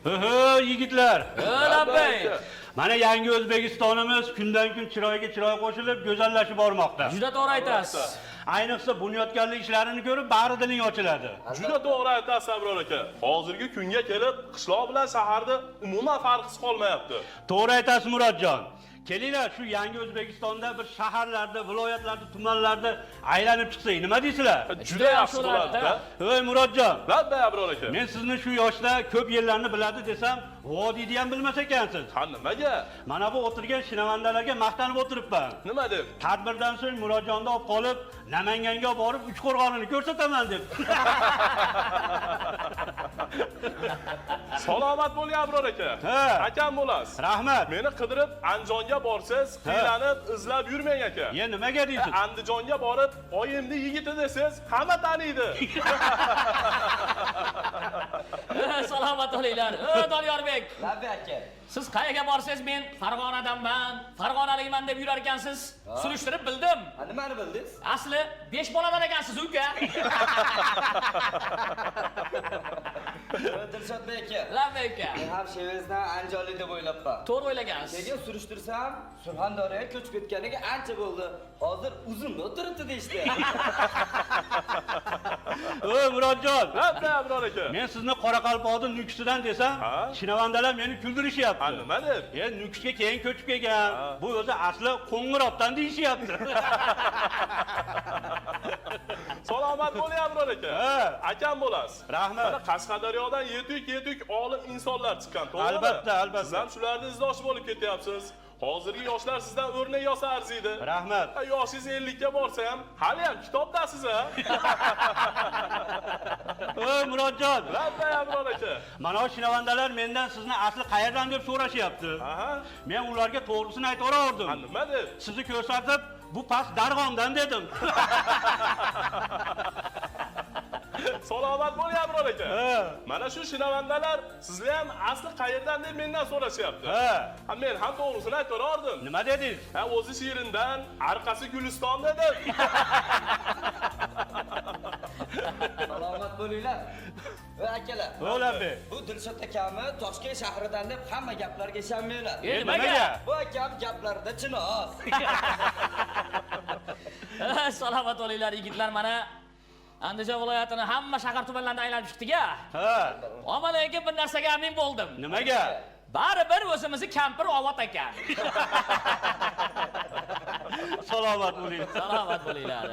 Oho, yigitlar. Labbay. Mana yangi O'zbekistonimiz kundan-kun chiroyga chiroy qo'shilib, go'zallashib bormoqda. Juda to'g'ri aytasiz. Ayniqsa bunyodkorlik ishlarini ko'rib, bari diling ochiladi. Juda to'g'ri aytasiz Abror aka. Hozirgi kunga kelib, qishloq bilan shaharda umuman farqi qolmayapti. To'g'ri aytasiz Murodjon. Kelinglar, shu yangi O'zbekistonda bir shaharlarda, viloyatlarda, tumanlarda aylanib chiqsak, nima deysizlar? Juda yaxshi bo'ladi-da. Voy Murodjon, Labbay Abror aka. men sizni shu yoshda ko'p yillarni biladi desam, vodiyni ham bilmas ekansiz. Ha nimaga? Mana bu o'tirgan shinavandalarga maqtanib o'tiribman. Nima deb? Tadbirdan so'ng Murodjonni olib qolib, Namanganga borib Uchqo'rg'onini ko'rsataman deb. Salomat bo'ling Abror aka. Ha. Akam bo'lasiz. Rahmat. Meni qidirib Andijonga borsiz, qiylanib, izlab yurmang aka. Ye nimaga deysiz? Andijonga borib, oyimni yigiti desiz, hamma taniydi. Salomat bo'linglar. Doniyorbek. Labbay aka. Siz qayerga borsangiz men Farg'onadanman, Farg'onalikman deb yurar ekansiz. Surishtirib bildim. Nimani bildingiz? Asli 5 boladan ekansiz uka. Dilshodbek aka. Labbay aka. Men ham Shevizdan Andijonlik deb o'ylabman. To'g'ri o'ylagansiz. Keyin surishtirsam, Surxondaryoga ko'chib ketganiga ancha bo'ldi. Hozir Uzumda o'tiribdi deyishdi. Oy Murodjon, Labbay Abror aka. men sizni Qoraqalpoqning nuksidan desam, Ha? shinavandalar meni kuldirishyapti. Ha nima deb? Nuksga keyin ko'chib kelgan. Bu o'zi asli Qo'ng'irotdan deyishyapti. Salomat bo'ling Abror aka. Ha. Akam bo'lasiz. Rahmat. Mana Qashqadaryodan yetuk olim insonlar chiqqan, to'g'rimi? Albatta, albatta. Siz ham shularning izdoshi bo'lib ketyapsiz. Hozirgi yoshlar sizdan o'rnak olsa arziydi. Rahmat. Yoshingiz 50 ga borsa ham, hali ham kitobdasiz a? Oy Murodjon, Labbay Abror aka. mana shu shinavandalar mendan sizni asli qayerdan deb so'rashyapti. Aha. Men ularga to'g'risini aytaverdim. Ha nima deb? Sizni ko'rsatib, bu past Darg'omdan dedim. Salomat bo'ling Abror aka. Ha. Mana shu shinavandalar sizlar ham asli qayerdan deb mendan so'rashyapti. Ha. Ha men ham to'g'risini aytaverdim. Nima dedingiz? Ha o'zi Shirindan, arqasi Guliston dedim. Salomat bo'linglar. Va akalar. O'labbek. Bu Dilshod akami Toshkent shahridan deb hamma gaplarga ishonmanglar. Nimaga? Bu akam gaplarida chinoz. Salomat bo'linglar yigitlar, mana Andijon viloyatini hamma shahar tumanlarida aylanib chiqdik-a. Ha. Ammo lekin bir narsaga amin bo'ldim. Nimaga? Baribir o'zimizni kampir ovot ekan. Salomat bo'ling. Salomat bo'linglar.